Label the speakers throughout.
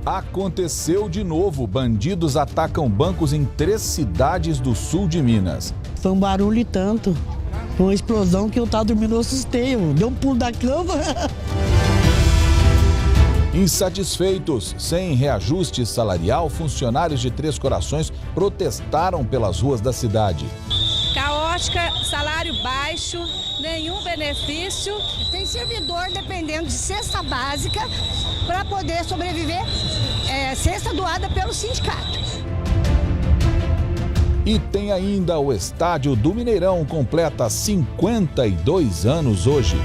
Speaker 1: Aconteceu de novo. Bandidos atacam bancos em 3 cidades do sul de Minas.
Speaker 2: Foi um barulho e tanto. Foi uma explosão que eu estava dormindo, eu assustei. Deu um pulo da cama.
Speaker 1: Insatisfeitos, sem reajuste salarial, funcionários de Três Corações protestaram pelas ruas da cidade.
Speaker 3: Caótica, salário baixo, nenhum benefício.
Speaker 4: Tem servidor dependendo de cesta básica para poder sobreviver, cesta doada pelo sindicato.
Speaker 1: E tem ainda o estádio do Mineirão, completa 52 anos hoje.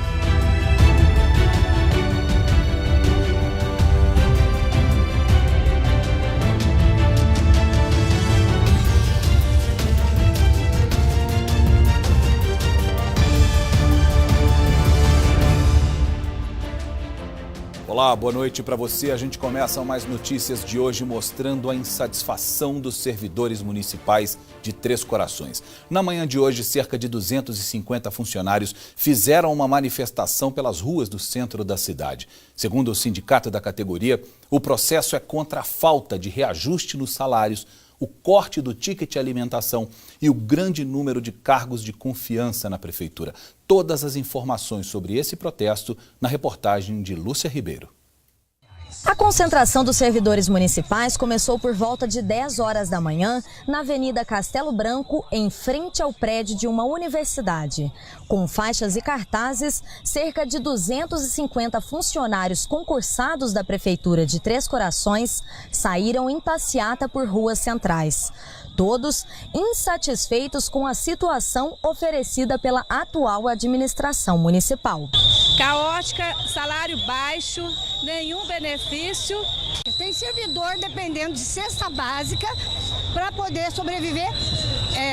Speaker 1: Olá, boa noite para você. A gente começa mais notícias de hoje mostrando a insatisfação dos servidores municipais de Três Corações. Na manhã de hoje, cerca de 250 funcionários fizeram uma manifestação pelas ruas do centro da cidade. Segundo o sindicato da categoria, o processo é contra a falta de reajuste nos salários, o corte do ticket alimentação e o grande número de cargos de confiança na prefeitura. Todas as informações sobre esse protesto na reportagem de Lúcia Ribeiro.
Speaker 5: A concentração dos servidores municipais começou por volta de 10 horas da manhã na Avenida Castelo Branco, em frente ao prédio de uma universidade. Com faixas e cartazes, cerca de 250 funcionários concursados da Prefeitura de Três Corações saíram em passeata por ruas centrais. Todos insatisfeitos com a situação oferecida pela atual administração municipal.
Speaker 3: Caótica, salário baixo, nenhum benefício.
Speaker 4: Tem servidor dependendo de cesta básica para poder sobreviver,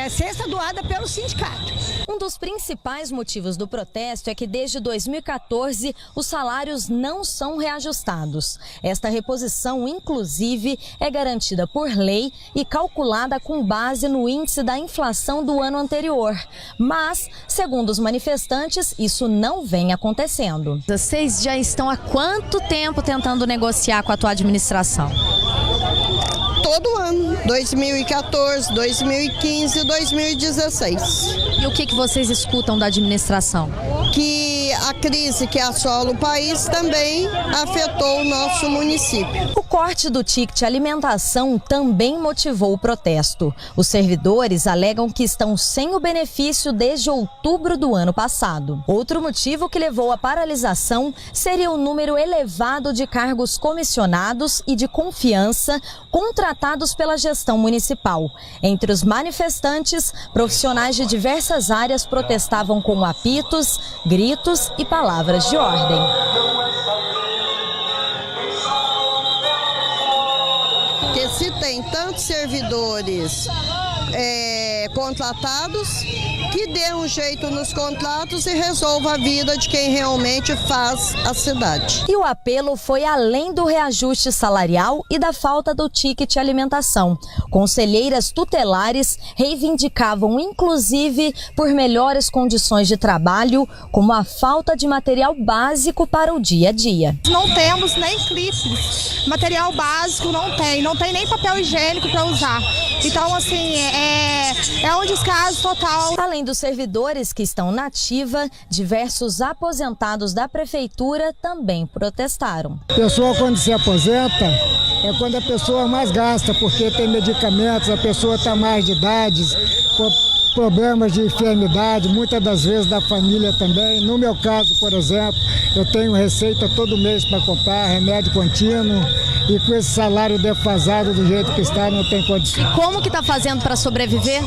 Speaker 4: cesta doada pelo sindicato.
Speaker 5: Um dos principais motivos do protesto é que desde 2014 os salários não são reajustados. Esta reposição, inclusive, é garantida por lei e calculada com base no índice da inflação do ano anterior. Mas, segundo os manifestantes, isso não vem acontecendo.
Speaker 6: Vocês já estão há quanto tempo tentando negociar com a atual administração?
Speaker 7: Todo ano, 2014, 2015, 2016.
Speaker 6: E o que vocês escutam da administração?
Speaker 7: Que a crise que assola o país também afetou o nosso município.
Speaker 5: O corte do ticket alimentação também motivou o protesto. Os servidores alegam que estão sem o benefício desde outubro do ano passado. Outro motivo que levou à paralisação seria o número elevado de cargos comissionados e de confiança contratados pela gestão municipal. Entre os manifestantes, profissionais de diversas áreas protestavam com apitos, gritos e palavras de ordem.
Speaker 7: Porque se tem tantos servidores contratados, que dê um jeito nos contratos e resolva a vida de quem realmente faz a cidade.
Speaker 5: E o apelo foi além do reajuste salarial e da falta do ticket alimentação. Conselheiras tutelares reivindicavam, inclusive, por melhores condições de trabalho, como a falta de material básico para o dia a dia.
Speaker 8: Não temos nem clipes, material básico não tem nem papel higiênico para usar. Então, assim, é um descaso total.
Speaker 5: Além dos servidores que estão na ativa, diversos aposentados da prefeitura também protestaram.
Speaker 9: A pessoa, quando se aposenta, é quando a pessoa mais gasta, porque tem medicamentos, a pessoa está mais de idade, com problemas de enfermidade, muitas das vezes da família também. No meu caso, por exemplo, eu tenho receita todo mês para comprar, remédio contínuo, e com esse salário defasado do jeito que está, não tem condição.
Speaker 6: E como que está fazendo para sobreviver?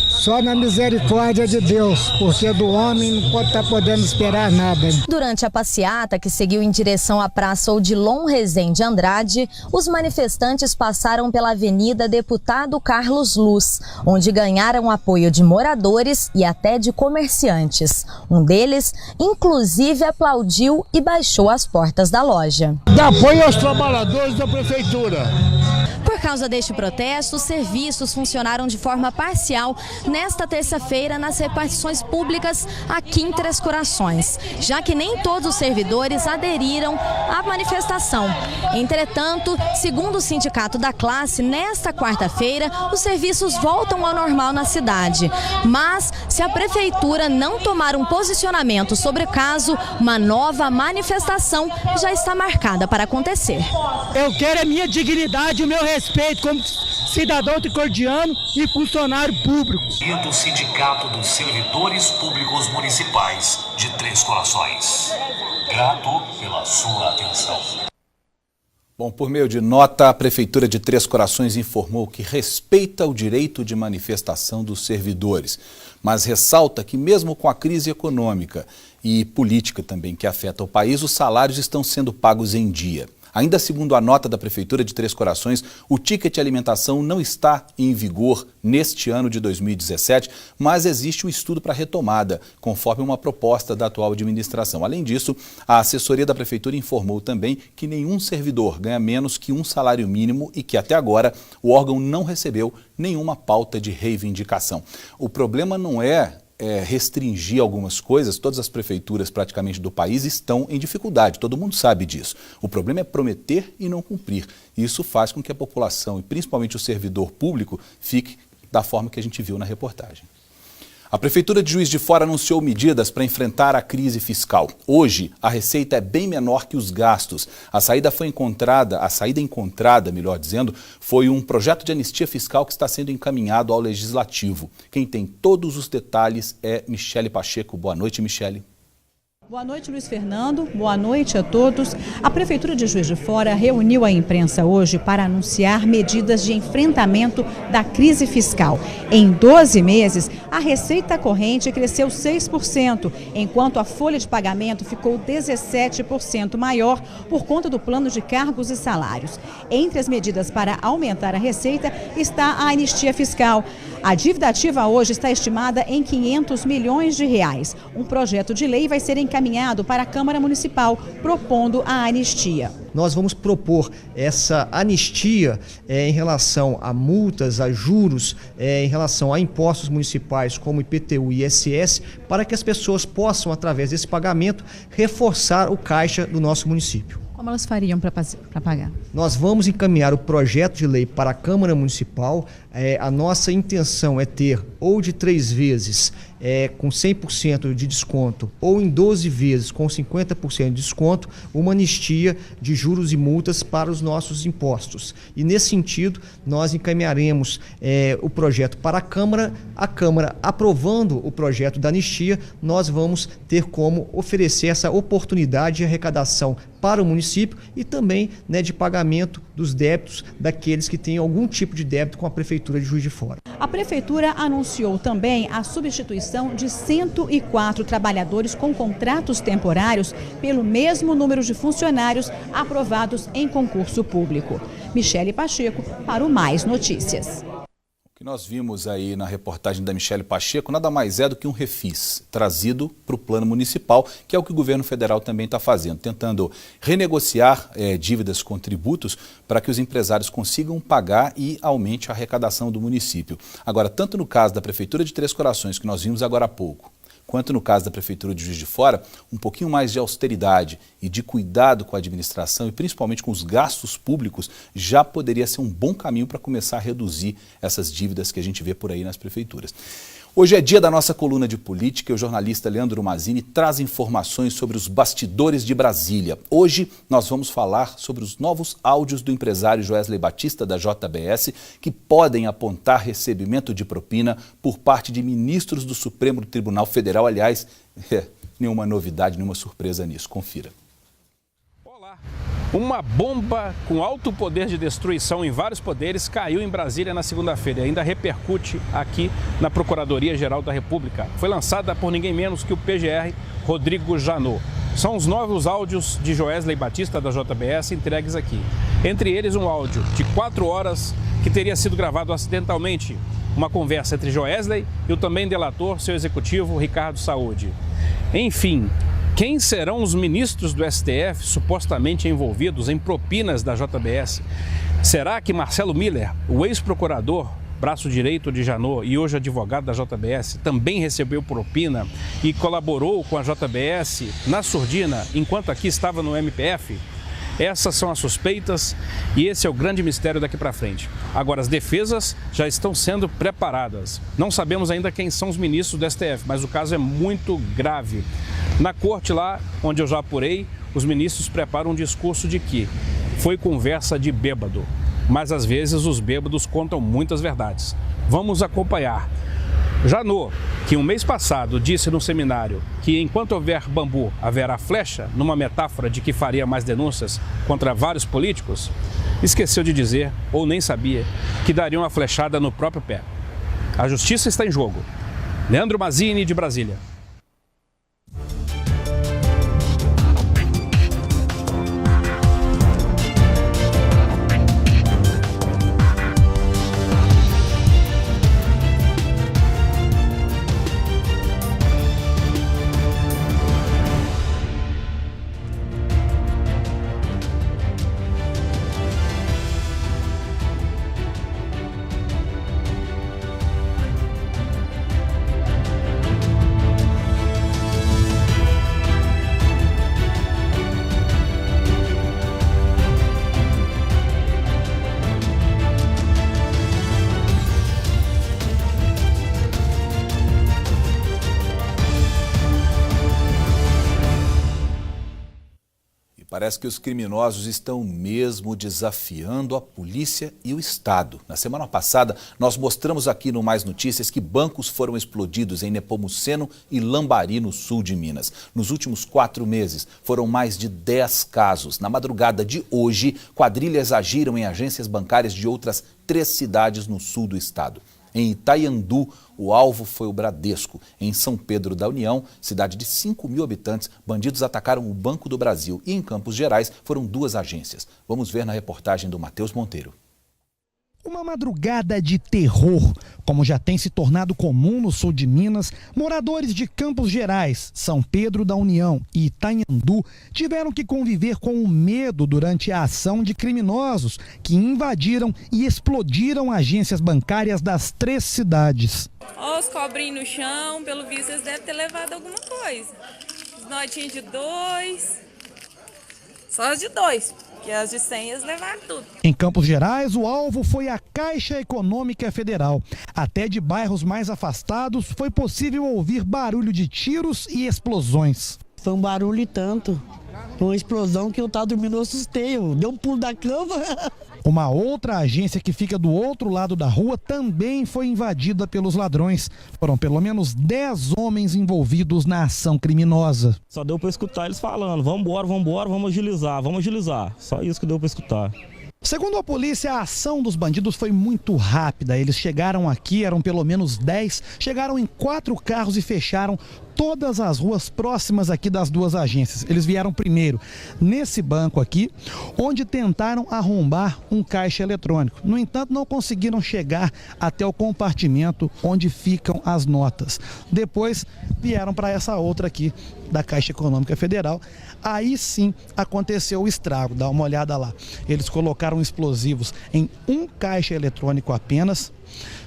Speaker 9: Só na misericórdia de Deus, porque do homem não pode estar podendo esperar nada.
Speaker 5: Durante a passeata que seguiu em direção à Praça Odilon Rezende Andrade, os manifestantes passaram pela Avenida Deputado Carlos Luz, onde ganharam apoio de moradores e até de comerciantes. Um deles, inclusive, aplaudiu e baixou as portas da loja.
Speaker 9: Dá apoio aos trabalhadores da prefeitura.
Speaker 5: Por Por causa deste protesto, os serviços funcionaram de forma parcial nesta terça-feira nas repartições públicas aqui em Três Corações, já que nem todos os servidores aderiram à manifestação. Entretanto, segundo o Sindicato da Classe, nesta quarta-feira, os serviços voltam ao normal na cidade. Mas, se a Prefeitura não tomar um posicionamento sobre o caso, uma nova manifestação já está marcada para acontecer.
Speaker 2: Eu quero a minha dignidade, o meu respeito como cidadão tricordiano e funcionário público.
Speaker 10: Do Sindicato dos Servidores Públicos Municipais de Três Corações. Grato pela sua atenção.
Speaker 1: Bom, por meio de nota, a Prefeitura de Três Corações informou que respeita o direito de manifestação dos servidores, mas ressalta que mesmo com a crise econômica e política também que afeta o país, os salários estão sendo pagos em dia. Ainda segundo a nota da Prefeitura de Três Corações, o ticket alimentação não está em vigor neste ano de 2017, mas existe um estudo para retomada, conforme uma proposta da atual administração. Além disso, a assessoria da Prefeitura informou também que nenhum servidor ganha menos que um salário mínimo e que até agora o órgão não recebeu nenhuma pauta de reivindicação. O problema não é restringir algumas coisas. Todas as prefeituras praticamente do país estão em dificuldade, todo mundo sabe disso. O problema é prometer e não cumprir. Isso faz com que a população e principalmente o servidor público fique da forma que a gente viu na reportagem. A Prefeitura de Juiz de Fora anunciou medidas para enfrentar a crise fiscal. Hoje, a receita é bem menor que os gastos. A saída encontrada, melhor dizendo, foi um projeto de anistia fiscal que está sendo encaminhado ao Legislativo. Quem tem todos os detalhes é Michele Pacheco. Boa noite, Michele.
Speaker 11: Boa noite, Luiz Fernando. Boa noite a todos. A Prefeitura de Juiz de Fora reuniu a imprensa hoje para anunciar medidas de enfrentamento da crise fiscal. Em 12 meses, a receita corrente cresceu 6%, enquanto a folha de pagamento ficou 17% maior por conta do plano de cargos e salários. Entre as medidas para aumentar a receita está a anistia fiscal. A dívida ativa hoje está estimada em R$500 milhões. Um projeto de lei vai ser encaminhado para a Câmara Municipal, propondo a anistia.
Speaker 12: Nós vamos propor essa anistia em relação a multas, a juros, em relação a impostos municipais como IPTU e ISS, para que as pessoas possam, através desse pagamento, reforçar o caixa do nosso município.
Speaker 11: Como elas fariam para pagar?
Speaker 12: Nós vamos encaminhar o projeto de lei para a Câmara Municipal. A nossa intenção é ter ou de 3 vezes com 100% de desconto ou em 12 vezes com 50% de desconto, uma anistia de juros e multas para os nossos impostos. E nesse sentido, nós encaminharemos o projeto para a Câmara aprovando o projeto da anistia, nós vamos ter como oferecer essa oportunidade de arrecadação para o município e também de pagamento dos débitos daqueles que têm algum tipo de débito com a Prefeitura de Juiz de Fora.
Speaker 11: A Prefeitura anunciou também a substituição de 104 trabalhadores com contratos temporários pelo mesmo número de funcionários aprovados em concurso público. Michele Pacheco para o Mais Notícias.
Speaker 1: O que nós vimos aí na reportagem da Michele Pacheco nada mais é do que um refis trazido para o plano municipal, que é o que o governo federal também está fazendo, tentando renegociar dívidas com tributos para que os empresários consigam pagar e aumente a arrecadação do município. Agora, tanto no caso da Prefeitura de Três Corações, que nós vimos agora há pouco, quanto no caso da Prefeitura de Juiz de Fora, um pouquinho mais de austeridade e de cuidado com a administração e principalmente com os gastos públicos já poderia ser um bom caminho para começar a reduzir essas dívidas que a gente vê por aí nas prefeituras. Hoje é dia da nossa coluna de política e o jornalista Leandro Mazini traz informações sobre os bastidores de Brasília. Hoje nós vamos falar sobre os novos áudios do empresário Joesley Batista da JBS que podem apontar recebimento de propina por parte de ministros do Supremo Tribunal Federal. Aliás, nenhuma novidade, nenhuma surpresa nisso. Confira.
Speaker 13: Uma bomba com alto poder de destruição em vários poderes caiu em Brasília na segunda-feira e ainda repercute aqui na Procuradoria-Geral da República. Foi lançada por ninguém menos que o PGR Rodrigo Janot. São os novos áudios de Joesley Batista da JBS entregues aqui. Entre eles um áudio de 4 horas que teria sido gravado acidentalmente. Uma conversa entre Joesley e o também delator, seu executivo, Ricardo Saúde. Enfim, Quem serão os ministros do STF supostamente envolvidos em propinas da JBS? Será que Marcelo Miller, o ex-procurador, braço direito de Janot e hoje advogado da JBS, também recebeu propina e colaborou com a JBS na surdina enquanto aqui estava no MPF? Essas são as suspeitas e esse é o grande mistério daqui para frente. Agora, as defesas já estão sendo preparadas. Não sabemos ainda quem são os ministros do STF, mas o caso é muito grave. Na corte lá, onde eu já apurei, os ministros preparam um discurso de que foi conversa de bêbado. Mas às vezes os bêbados contam muitas verdades. Vamos acompanhar. Janot, que um mês passado disse no seminário que enquanto houver bambu, haverá flecha, numa metáfora de que faria mais denúncias contra vários políticos, esqueceu de dizer, ou nem sabia, que daria uma flechada no próprio pé. A justiça está em jogo. Leandro Mazzini, de Brasília.
Speaker 1: Parece que os criminosos estão mesmo desafiando a polícia e o Estado. Na semana passada, nós mostramos aqui no Mais Notícias que bancos foram explodidos em Nepomuceno e Lambari, no sul de Minas. Nos últimos 4 meses, foram mais de 10 casos. Na madrugada de hoje, quadrilhas agiram em agências bancárias de outras 3 cidades no sul do estado. Em Itaiandu, o alvo foi o Bradesco. Em São Pedro da União, cidade de 5.000 habitantes, bandidos atacaram o Banco do Brasil. E em Campos Gerais, foram 2 agências. Vamos ver na reportagem do Matheus Monteiro.
Speaker 14: Uma madrugada de terror, como já tem se tornado comum no sul de Minas, moradores de Campos Gerais, São Pedro da União e Itaiandu tiveram que conviver com o medo durante a ação de criminosos que invadiram e explodiram agências bancárias das 3 cidades.
Speaker 15: Olha os cobrinhos no chão, pelo visto eles devem ter levado alguma coisa. Os notinhos de 2, só as de 2. E as de 100 eles levaram tudo.
Speaker 14: Em Campos Gerais, o alvo foi a Caixa Econômica Federal. Até de bairros mais afastados, foi possível ouvir barulho de tiros e explosões.
Speaker 16: Foi um barulho e tanto. Foi uma explosão que eu estava dormindo, eu assustei. Eu dei um pulo da cama.
Speaker 14: Uma outra agência que fica do outro lado da rua também foi invadida pelos ladrões. Foram pelo menos 10 homens envolvidos na ação criminosa.
Speaker 17: Só deu para escutar eles falando, vamos embora, vamos agilizar. Só isso que deu para escutar.
Speaker 14: Segundo a polícia, a ação dos bandidos foi muito rápida. Eles chegaram aqui, eram pelo menos 10, chegaram em 4 carros e fecharam todas as ruas próximas aqui das 2 agências. Eles vieram primeiro nesse banco aqui, onde tentaram arrombar um caixa eletrônico. No entanto, não conseguiram chegar até o compartimento onde ficam as notas. Depois vieram para essa outra aqui da Caixa Econômica Federal. Aí sim aconteceu o estrago, dá uma olhada lá. Eles colocaram explosivos em um caixa eletrônico apenas,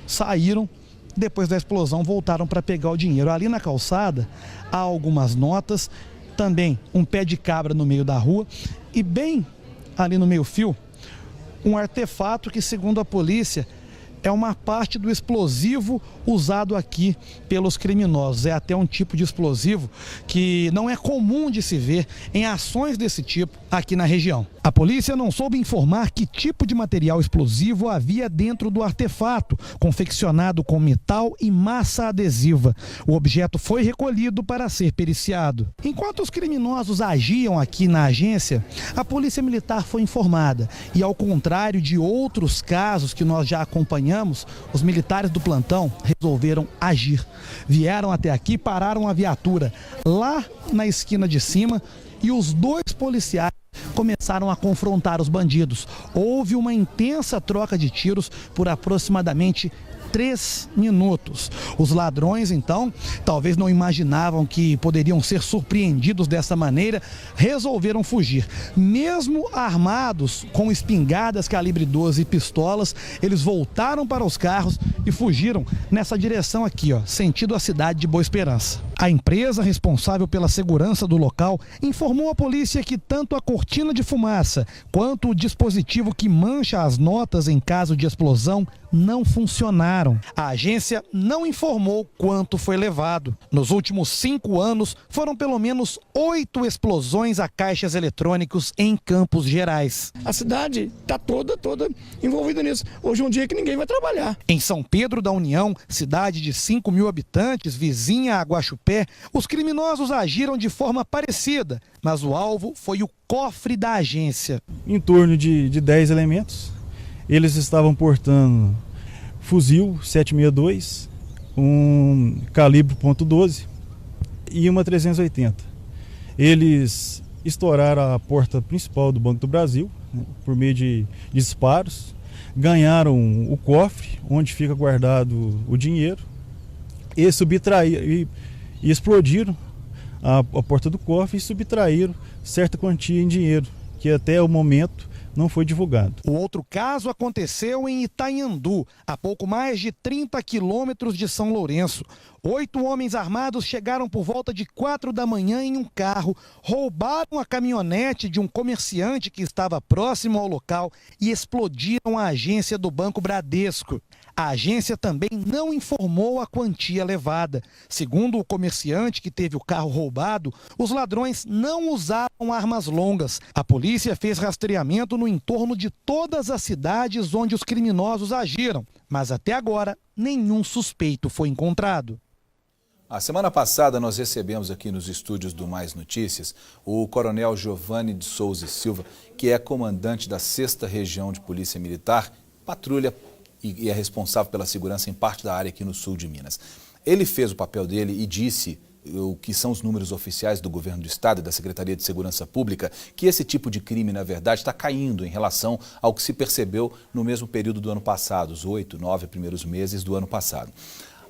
Speaker 14: saíram. Depois da explosão, voltaram para pegar o dinheiro. Ali na calçada, há algumas notas, também um pé de cabra no meio da rua e bem ali no meio-fio, um artefato que, segundo a polícia, é uma parte do explosivo usado aqui pelos criminosos. É até um tipo de explosivo que não é comum de se ver em ações desse tipo aqui na região. A polícia não soube informar que tipo de material explosivo havia dentro do artefato, confeccionado com metal e massa adesiva. O objeto foi recolhido para ser periciado. Enquanto os criminosos agiam aqui na agência, a Polícia Militar foi informada. E ao contrário de outros casos que nós já acompanhamos, os militares do plantão resolveram agir. Vieram até aqui, pararam a viatura lá na esquina de cima e os 2 policiais começaram a confrontar os bandidos. Houve uma intensa troca de tiros por aproximadamente 3 minutos. Os ladrões, então, talvez não imaginavam que poderiam ser surpreendidos dessa maneira, resolveram fugir. Mesmo armados com espingardas calibre 12 e pistolas, eles voltaram para os carros e fugiram nessa direção aqui, ó, sentido a cidade de Boa Esperança. A empresa responsável pela segurança do local informou à polícia que tanto a cortina de fumaça quanto o dispositivo que mancha as notas em caso de explosão não funcionaram. A agência não informou quanto foi levado. Nos últimos 5 anos, foram pelo menos 8 explosões a caixas eletrônicos em Campos Gerais.
Speaker 18: A cidade está toda envolvida nisso. Hoje é um dia que ninguém vai trabalhar.
Speaker 14: Em São Pedro da União, cidade de 5.000 habitantes, vizinha a Guaxupé, os criminosos agiram de forma parecida, mas o alvo foi o cofre da agência.
Speaker 19: Em torno de 10 elementos. Eles estavam portando fuzil 762, um calibre .12 e uma 380. Eles estouraram a porta principal do Banco do Brasil, né, por meio de disparos, ganharam o cofre onde fica guardado o dinheiro e subtraíram e explodiram a porta do cofre e subtraíram certa quantia em dinheiro, que até o momento não foi divulgado.
Speaker 14: O outro caso aconteceu em Itanhandu, a pouco mais de 30 quilômetros de São Lourenço. 8 homens armados chegaram por volta de 4 da manhã em um carro, roubaram a caminhonete de um comerciante que estava próximo ao local e explodiram a agência do Banco Bradesco. A agência também não informou a quantia levada. Segundo o comerciante que teve o carro roubado, os ladrões não usavam armas longas. A polícia fez rastreamento no entorno de todas as cidades onde os criminosos agiram, mas até agora nenhum suspeito foi encontrado.
Speaker 1: A semana passada nós recebemos aqui nos estúdios do Mais Notícias o coronel Giovanni de Souza e Silva, que é comandante da 6ª Região de Polícia Militar, patrulha e é responsável pela segurança em parte da área aqui no sul de Minas. Ele fez o papel dele e disse o que são os números oficiais do governo do estado e da Secretaria de Segurança Pública, que esse tipo de crime, na verdade, está caindo em relação ao que se percebeu no mesmo período do ano passado, os 8, 9 primeiros meses do ano passado.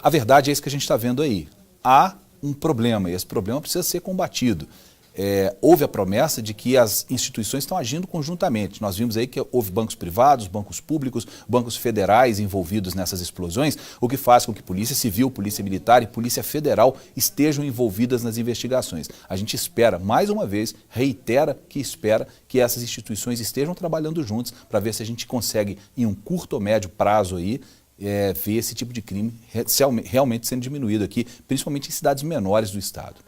Speaker 1: A verdade é isso que a gente está vendo aí. Há um problema e esse problema precisa ser combatido. Houve a promessa de que as instituições estão agindo conjuntamente. Nós vimos aí que houve bancos privados, bancos públicos, bancos federais envolvidos nessas explosões, o que faz com que Polícia Civil, Polícia Militar e Polícia Federal estejam envolvidas nas investigações. A gente espera, mais uma vez, reitera que espera que essas instituições estejam trabalhando juntos para ver se a gente consegue, em um curto ou médio prazo aí, ver esse tipo de crime realmente sendo diminuído aqui, principalmente em cidades menores do estado.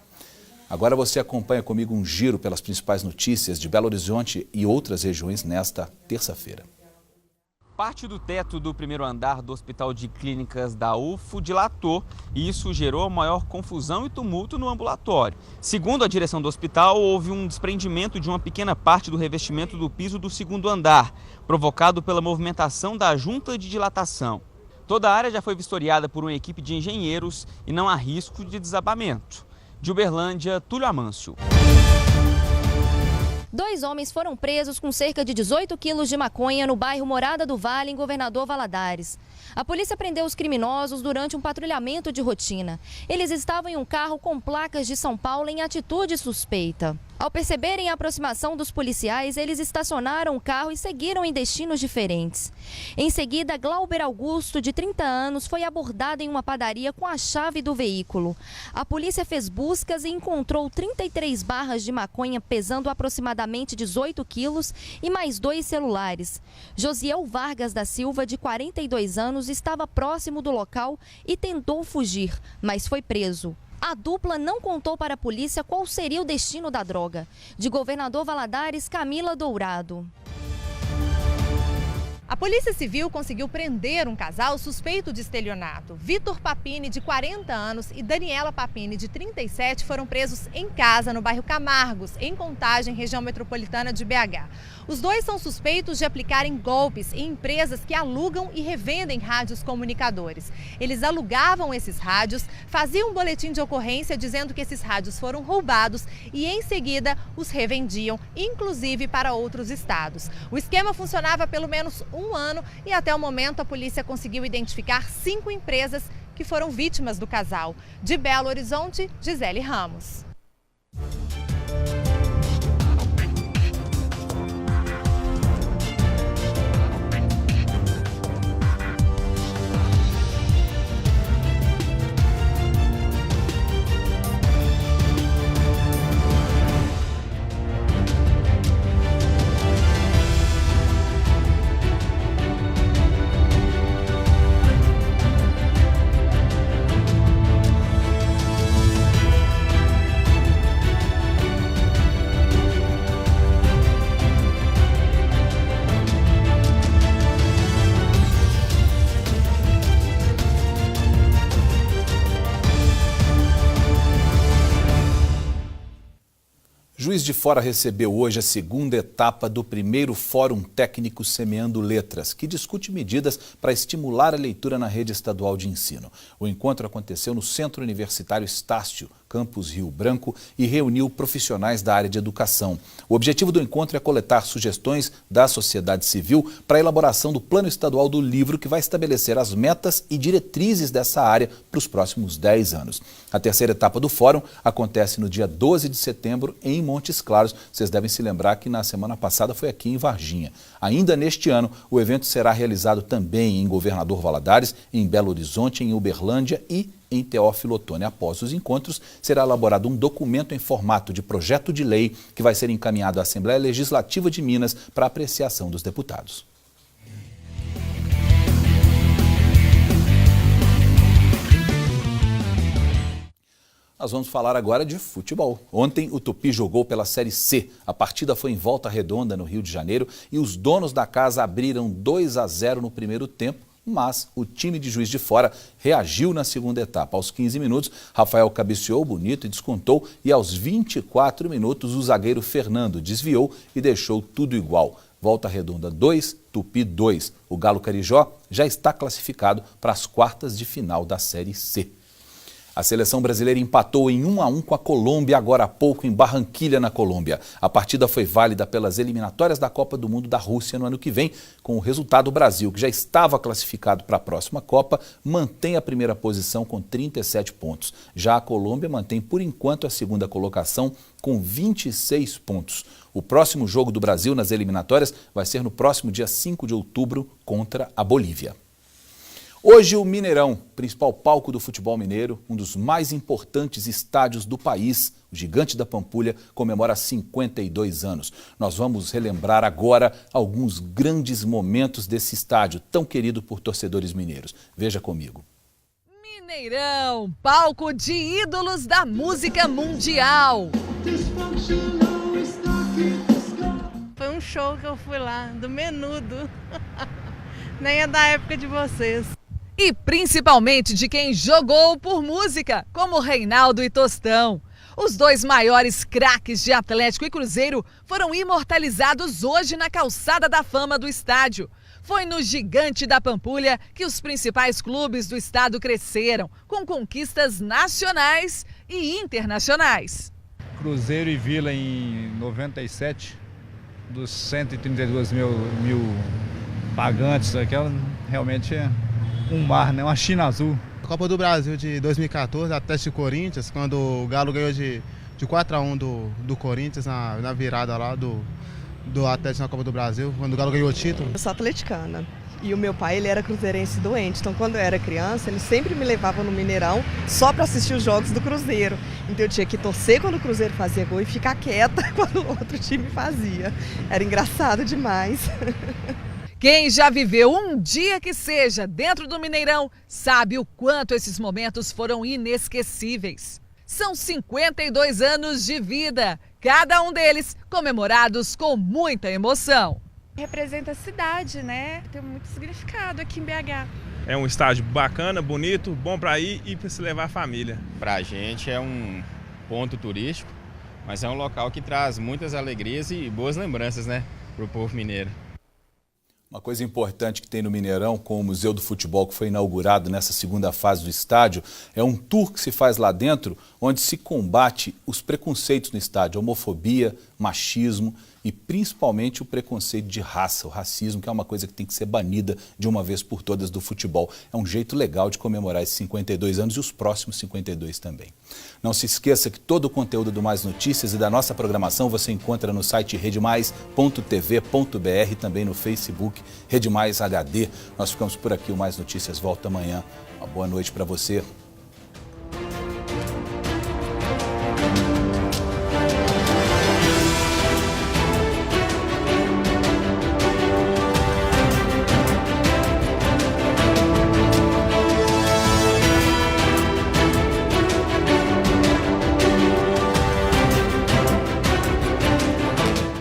Speaker 1: Agora você acompanha comigo um giro pelas principais notícias de Belo Horizonte e outras regiões nesta terça-feira.
Speaker 20: Parte do teto do primeiro andar do Hospital de Clínicas da UFO dilatou e isso gerou maior confusão e tumulto no ambulatório. Segundo a direção do hospital, houve um desprendimento de uma pequena parte do revestimento do piso do segundo andar, provocado pela movimentação da junta de dilatação. Toda a área já foi vistoriada por uma equipe de engenheiros e não há risco de desabamento. De Uberlândia, Túlio Amâncio.
Speaker 5: 2 homens foram presos com cerca de 18 quilos de maconha no bairro Morada do Vale, em Governador Valadares. A polícia prendeu os criminosos durante um patrulhamento de rotina. Eles estavam em um carro com placas de São Paulo em atitude suspeita. Ao perceberem a aproximação dos policiais, eles estacionaram o carro e seguiram em destinos diferentes. Em seguida, Glauber Augusto, de 30 anos, foi abordado em uma padaria com a chave do veículo. A polícia fez buscas e encontrou 33 barras de maconha pesando aproximadamente 18 quilos e mais 2 celulares. Josiel Vargas da Silva, de 42 anos, estava próximo do local e tentou fugir, mas foi preso. A dupla não contou para a polícia qual seria o destino da droga. De Governador Valadares, Camila Dourado.
Speaker 11: A Polícia Civil conseguiu prender um casal suspeito de estelionato. Vitor Papini, de 40 anos, e Daniela Papini, de 37, foram presos em casa no bairro Camargos, em Contagem, região metropolitana de BH. Os dois são suspeitos de aplicarem golpes em empresas que alugam e revendem rádios comunicadores. Eles alugavam esses rádios, faziam um boletim de ocorrência dizendo que esses rádios foram roubados e, em seguida, os revendiam, inclusive para outros estados. O esquema funcionava há pelo menos
Speaker 21: um ano e até o momento a polícia conseguiu identificar 5 empresas que foram vítimas do casal. De Belo Horizonte, Gisele Ramos.
Speaker 1: Juiz de Fora recebeu hoje a segunda etapa do primeiro Fórum Técnico Semeando Letras, que discute medidas para estimular a leitura na rede estadual de ensino. O encontro aconteceu no Centro Universitário Estácio, campus Rio Branco, e reuniu profissionais da área de educação. O objetivo do encontro é coletar sugestões da sociedade civil para a elaboração do Plano Estadual do Livro, que vai estabelecer as metas e diretrizes dessa área para os próximos 10 anos. A terceira etapa do fórum acontece no dia 12 de setembro em Montes Claros. Vocês devem se lembrar que na semana passada foi aqui em Varginha. Ainda neste ano, o evento será realizado também em Governador Valadares, em Belo Horizonte, em Uberlândia e em Teófilo Otoni. Após os encontros, será elaborado um documento em formato de projeto de lei que vai ser encaminhado à Assembleia Legislativa de Minas para apreciação dos deputados. Nós vamos falar agora de futebol. Ontem o Tupi jogou pela Série C. A partida foi em Volta Redonda, no Rio de Janeiro, e os donos da casa abriram 2-0 no primeiro tempo, mas o time de Juiz de Fora reagiu na segunda etapa. Aos 15 minutos, Rafael cabeceou bonito e descontou, e aos 24 minutos o zagueiro Fernando desviou e deixou tudo igual. Volta Redonda 2, Tupi 2. O Galo Carijó já está classificado para as quartas de final da Série C. A seleção brasileira empatou em 1-1 com a Colômbia agora há pouco em Barranquilha, na Colômbia. A partida foi válida pelas eliminatórias da Copa do Mundo da Rússia no ano que vem. Com o resultado, o Brasil, que já estava classificado para a próxima Copa, mantém a primeira posição com 37 pontos. Já a Colômbia mantém, por enquanto, a segunda colocação com 26 pontos. O próximo jogo do Brasil nas eliminatórias vai ser no próximo dia 5 de outubro contra a Bolívia. Hoje o Mineirão, principal palco do futebol mineiro, um dos mais importantes estádios do país, o Gigante da Pampulha, comemora 52 anos. Nós vamos relembrar agora alguns grandes momentos desse estádio, tão querido por torcedores mineiros. Veja comigo.
Speaker 22: Mineirão, palco de ídolos da música mundial.
Speaker 23: Foi um show que eu fui lá, do Menudo. Nem é da época de vocês.
Speaker 22: E principalmente de quem jogou por música, como Reinaldo e Tostão. Os dois maiores craques de Atlético e Cruzeiro foram imortalizados hoje na calçada da fama do estádio. Foi no Gigante da Pampulha que os principais clubes do estado cresceram, com conquistas nacionais e internacionais.
Speaker 24: Cruzeiro e Vila em 97, dos 132 mil pagantes, aquela realmente é um mar, né? Uma China azul.
Speaker 25: Copa do Brasil de 2014, Atlético e Corinthians, quando o Galo ganhou de 4-1 do Corinthians na virada lá do Atlético na Copa do Brasil, quando o Galo ganhou o título.
Speaker 26: Eu sou atleticana e o meu pai, ele era cruzeirense doente, então quando eu era criança, ele sempre me levava no Mineirão só para assistir os jogos do Cruzeiro. Então eu tinha que torcer quando o Cruzeiro fazia gol e ficar quieta quando o outro time fazia. Era engraçado demais.
Speaker 22: Quem já viveu um dia que seja dentro do Mineirão sabe o quanto esses momentos foram inesquecíveis. São 52 anos de vida, cada um deles comemorados com muita emoção.
Speaker 23: Representa a cidade, né? Tem muito significado aqui em BH.
Speaker 27: É um estádio bacana, bonito, bom para ir e para se levar a família.
Speaker 28: Para a gente é um ponto turístico, mas é um local que traz muitas alegrias e boas lembranças, né, para o povo mineiro.
Speaker 1: Uma coisa importante que tem no Mineirão, com o Museu do Futebol, que foi inaugurado nessa segunda fase do estádio, é um tour que se faz lá dentro, onde se combate os preconceitos no estádio, homofobia, machismo e principalmente o preconceito de raça, o racismo, que é uma coisa que tem que ser banida de uma vez por todas do futebol. É um jeito legal de comemorar esses 52 anos e os próximos 52 também. Não se esqueça que todo o conteúdo do Mais Notícias e da nossa programação você encontra no site redemais.tv.br, também no Facebook Rede Mais HD. Nós ficamos por aqui, o Mais Notícias volta amanhã. Uma boa noite para você.